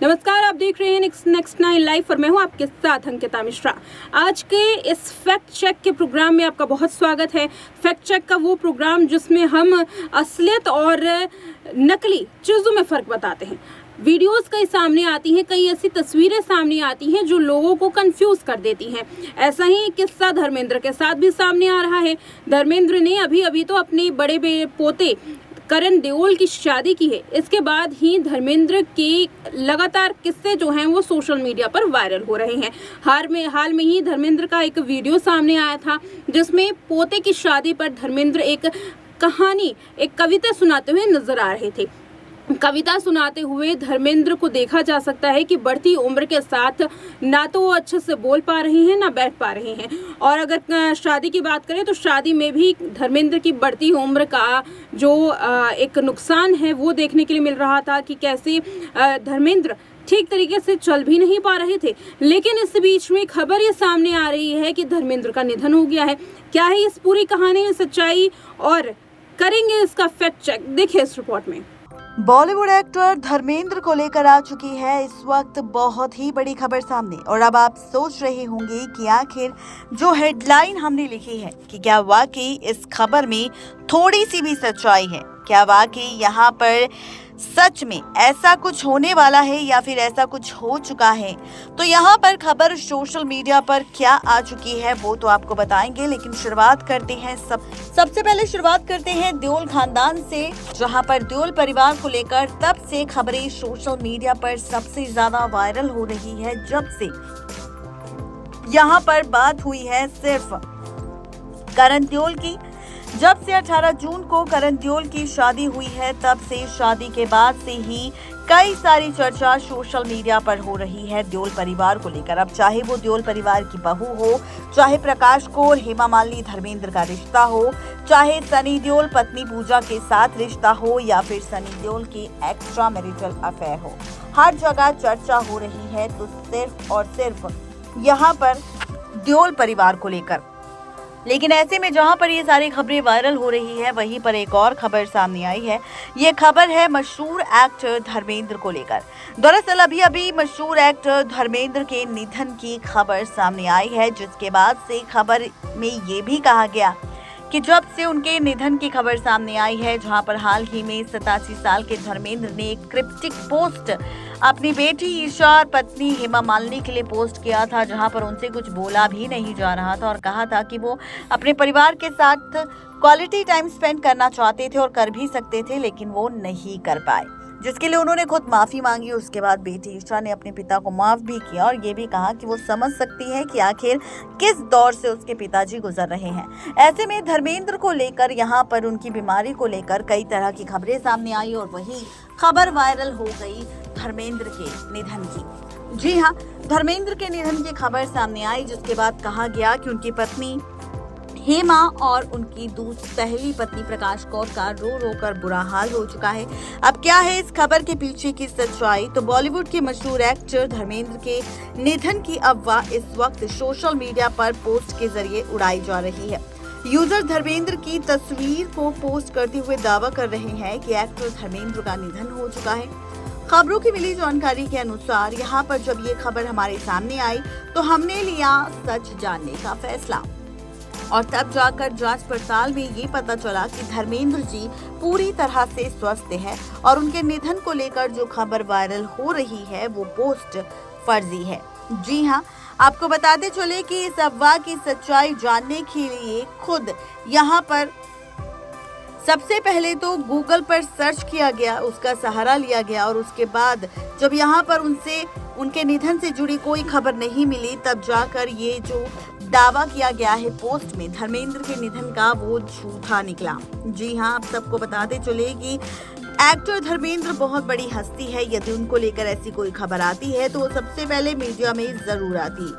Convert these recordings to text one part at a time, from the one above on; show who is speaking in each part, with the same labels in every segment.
Speaker 1: नमस्कार, आप देख रहे हैं नेक्स्ट 9 लाइव और मैं हूं आपके साथ अंकिता मिश्रा। आज के इस फैक्ट चेक के प्रोग्राम में आपका बहुत स्वागत है। फैक्ट चेक का वो प्रोग्राम जिसमें हम असलियत और नकली चीज़ों में फ़र्क बताते हैं। वीडियोस कई सामने आती हैं, कई ऐसी तस्वीरें सामने आती हैं जो लोगों को कंफ्यूज कर देती हैं। ऐसा ही एक किस्सा धर्मेंद्र के साथ भी सामने आ रहा है। धर्मेंद्र ने अभी तो अपने बड़े पोते करण देओल की शादी की है। इसके बाद ही धर्मेंद्र के लगातार किस्से जो हैं वो सोशल मीडिया पर वायरल हो रहे हैं। हाल में ही धर्मेंद्र का एक वीडियो सामने आया था जिसमें पोते की शादी पर धर्मेंद्र एक कविता सुनाते हुए नजर आ रहे थे। कविता सुनाते हुए धर्मेंद्र को देखा जा सकता है कि बढ़ती उम्र के साथ ना तो वो अच्छे से बोल पा रहे हैं ना बैठ पा रहे हैं। और अगर शादी की बात करें तो शादी में भी धर्मेंद्र की बढ़ती उम्र का जो एक नुकसान है वो देखने के लिए मिल रहा था कि कैसे धर्मेंद्र ठीक तरीके से चल भी नहीं पा रहे थे। लेकिन इस बीच में खबर ये सामने आ रही है कि धर्मेंद्र का निधन हो गया है। क्या है इस पूरी कहानी में सच्चाई, और करेंगे इसका फैक्ट चेक, देखिए इस रिपोर्ट में।
Speaker 2: बॉलीवुड एक्टर धर्मेंद्र को लेकर आ चुकी है इस वक्त बहुत ही बड़ी खबर सामने। और अब आप सोच रहे होंगे कि आखिर जो हेडलाइन हमने लिखी है कि क्या वाकई इस खबर में थोड़ी सी भी सच्चाई है, क्या वाकई यहाँ पर सच में ऐसा कुछ होने वाला है या फिर ऐसा कुछ हो चुका है। तो यहाँ पर खबर सोशल मीडिया पर क्या आ चुकी है वो तो आपको बताएंगे, लेकिन शुरुआत करते हैं सबसे पहले शुरुआत करते हैं देओल खानदान से, जहाँ पर देओल परिवार को लेकर तब से खबरें सोशल मीडिया पर सबसे ज्यादा वायरल हो रही है जब से यहाँ पर बात हुई है सिर्फ करण देओल की। जब से 18 जून को करण देओल की शादी हुई है तब से शादी के बाद से ही कई सारी चर्चा सोशल मीडिया पर हो रही है देओल परिवार को लेकर। अब चाहे वो देओल परिवार की बहू हो, चाहे प्रकाश कौर हेमा मालिनी धर्मेंद्र का रिश्ता हो, चाहे सनी देओल पत्नी पूजा के साथ रिश्ता हो, या फिर सनी देओल की एक्स्ट्रा मैरिटल अफेयर हो, हर जगह चर्चा हो रही है तो सिर्फ और सिर्फ यहाँ पर देओल परिवार को लेकर। लेकिन ऐसे में जहां पर ये सारी खबरें वायरल हो रही है वहीं पर एक और खबर सामने आई है। ये खबर है मशहूर एक्टर धर्मेंद्र को लेकर। दरअसल अभी मशहूर एक्टर धर्मेंद्र के निधन की खबर सामने आई है, जिसके बाद से खबर में ये भी कहा गया कि जब से उनके निधन की खबर सामने आई है, जहां पर हाल ही में 87 साल के धर्मेंद्र ने एक क्रिप्टिक पोस्ट अपनी बेटी ईशा और पत्नी हेमा मालिनी के लिए पोस्ट किया था, जहां पर उनसे कुछ बोला भी नहीं जा रहा था और कहा था कि वो अपने परिवार के साथ क्वालिटी टाइम स्पेंड करना चाहते थे और कर भी सकते थे, लेकिन वो नहीं कर पाए, जिसके लिए उन्होंने खुद माफी मांगी। उसके बाद बेटी ईशा ने अपने पिता को माफ भी किया और ये भी कहा कि वो समझ सकती है कि आखिर किस दौर से उसके पिताजी गुजर रहे हैं। ऐसे में धर्मेंद्र को लेकर यहाँ पर उनकी बीमारी को लेकर कई तरह की खबरें सामने आई और वही खबर वायरल हो गई धर्मेंद्र के निधन की। जी हाँ, धर्मेंद्र के निधन की खबर सामने आई, जिसके बाद कहा गया कि उनकी पत्नी हेमा और उनकी पहली पत्नी प्रकाश कौर का रो कर बुरा हाल हो चुका है। अब क्या है इस खबर के पीछे की सच्चाई, तो बॉलीवुड के मशहूर एक्टर धर्मेंद्र के निधन की अफवाह इस वक्त सोशल मीडिया पर पोस्ट के जरिए उड़ाई जा रही है। यूजर धर्मेंद्र की तस्वीर को पोस्ट करते हुए दावा कर रहे हैं कि एक्टर धर्मेंद्र का निधन हो चुका है। खबरों की मिली जानकारी के अनुसार यहाँ पर जब ये खबर हमारे सामने आई तो हमने लिया सच जानने का फैसला, और तब जाकर जांच पड़ताल में ये पता चला कि धर्मेंद्र जी पूरी तरह से स्वस्थ हैं और उनके निधन को लेकर जो खबर वायरल हो रही है वो पोस्ट फर्जी है। जी हाँ, आपको बताते चले कि इस अफवाह की सच्चाई जानने के लिए खुद यहाँ पर सबसे पहले तो गूगल पर सर्च किया गया, उसका सहारा लिया गया, और उसके बाद जब यहाँ पर उनके निधन से जुड़ी कोई खबर नहीं मिली तब जाकर ये जो दावा किया गया है पोस्ट में धर्मेंद्र के निधन का वो झूठा निकला। जी हाँ, आप सबको बताते चले कि एक्टर धर्मेंद्र बहुत बड़ी हस्ती है। यदि उनको लेकर ऐसी कोई खबर आती है तो वो सबसे पहले मीडिया में जरूर आती।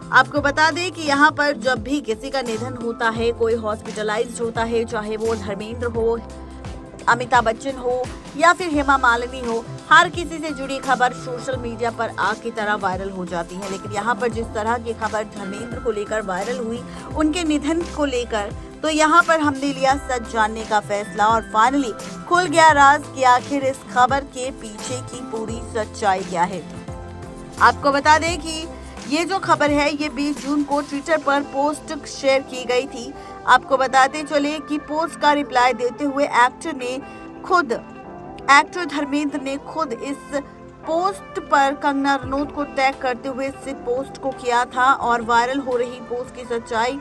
Speaker 2: आपको बता दें कि यहाँ पर जब भी किसी का निधन होता है, कोई हॉस्पिटलाइज्ड होता है, चाहे वो धर्मेंद्र हो, अमिताभ बच्चन हो या फिर हेमा मालिनी हो, हर किसी से जुड़ी खबर सोशल मीडिया पर आग की तरह वायरल हो जाती है। लेकिन यहाँ पर जिस तरह की खबर धर्मेंद्र को लेकर वायरल हुई उनके निधन को लेकर, तो यहाँ पर हमने लिया सच जानने का फैसला और फाइनली खुल गया राज कि आखिर इस खबर के पीछे की पूरी सच्चाई क्या है। आपको बता दें कि ये जो खबर है ये 20 जून को ट्विटर पर पोस्ट शेयर की गई थी। आपको बताते चले कि पोस्ट का रिप्लाई देते हुए एक्टर धर्मेंद्र ने खुद इस पोस्ट पर कंगना रनौत को टैग करते हुए इस पोस्ट को किया था और वायरल हो रही पोस्ट की सच्चाई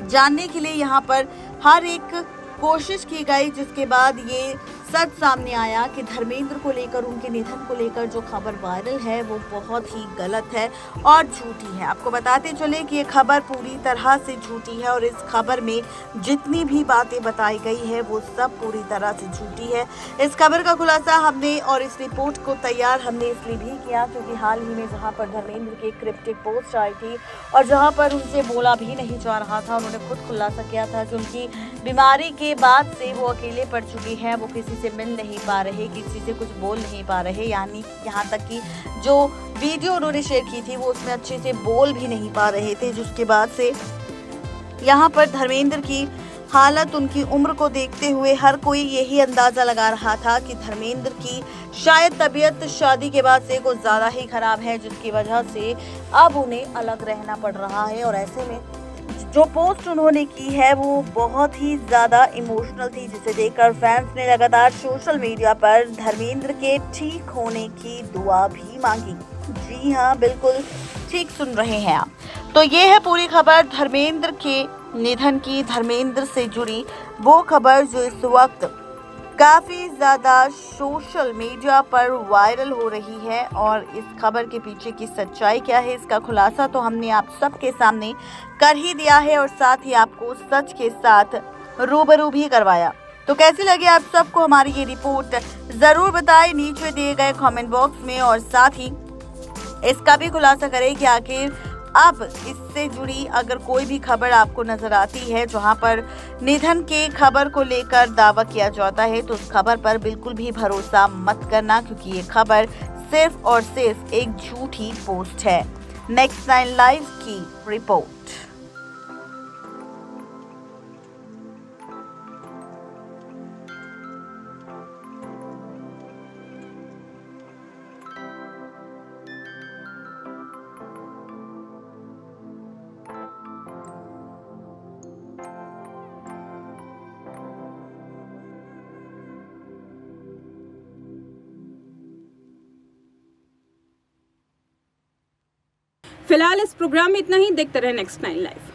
Speaker 2: जानने के लिए यहाँ पर हर एक कोशिश की गई, जिसके बाद ये सच सामने आया कि धर्मेंद्र को लेकर, उनके निधन को लेकर जो खबर वायरल है वो बहुत ही गलत है और झूठी है। आपको बताते चले कि ये खबर पूरी तरह से झूठी है और इस खबर में जितनी भी बातें बताई गई है वो सब पूरी तरह से झूठी है। इस खबर का खुलासा हमने और इस रिपोर्ट को तैयार हमने इसलिए भी किया क्योंकि हाल ही में जहाँ पर धर्मेंद्र की क्रिप्टिक पोस्ट आई थी और जहाँ पर उनसे बोला भी नहीं जा रहा था, उन्होंने खुद खुलासा किया था कि उनकी बीमारी के बाद से वो अकेले पड़ चुकी है, वो किसी से मिल नहीं पा रहे, किसी से कुछ बोल नहीं पा रहे, यानी यहाँ तक कि जो वीडियो उन्होंने शेयर की थी वो उसमें अच्छे से बोल भी नहीं पा रहे थे। जिसके बाद से यहाँ पर धर्मेंद्र की हालत, उनकी उम्र को देखते हुए हर कोई यही अंदाजा लगा रहा था कि धर्मेंद्र की शायद तबीयत शादी के बाद से कुछ ज्यादा ही खराब है, जिसकी वजह से अब उन्हें अलग रहना पड़ रहा है। और ऐसे में जो पोस्ट उन्होंने की है वो बहुत ही ज्यादा इमोशनल थी, जिसे देखकर फैंस ने लगातार सोशल मीडिया पर धर्मेंद्र के ठीक होने की दुआ भी मांगी। जी हाँ, बिल्कुल ठीक सुन रहे हैं आप। तो ये है पूरी खबर धर्मेंद्र के निधन की, धर्मेंद्र से जुड़ी वो खबर जो इस वक्त काफी ज्यादा सोशल मीडिया पर वायरल हो रही है। और इस खबर के पीछे की सच्चाई क्या है, इसका खुलासा तो हमने आप सबके सामने कर ही दिया है और साथ ही आपको सच के साथ रूबरू भी करवाया। तो कैसी लगी आप सबको हमारी ये रिपोर्ट, जरूर बताएं नीचे दिए गए कमेंट बॉक्स में और साथ ही इसका भी खुलासा करें कि आखिर अब इससे जुड़ी अगर कोई भी खबर आपको नजर आती है जहां पर निधन के खबर को लेकर दावा किया जाता है तो उस खबर पर बिल्कुल भी भरोसा मत करना, क्योंकि ये खबर सिर्फ और सिर्फ एक झूठी पोस्ट है। नेक्स्ट 9 लाइव की रिपोर्ट।
Speaker 1: फिलहाल इस प्रोग्राम में इतना ही। देखते रहे नेक्स्ट 9 लाइव।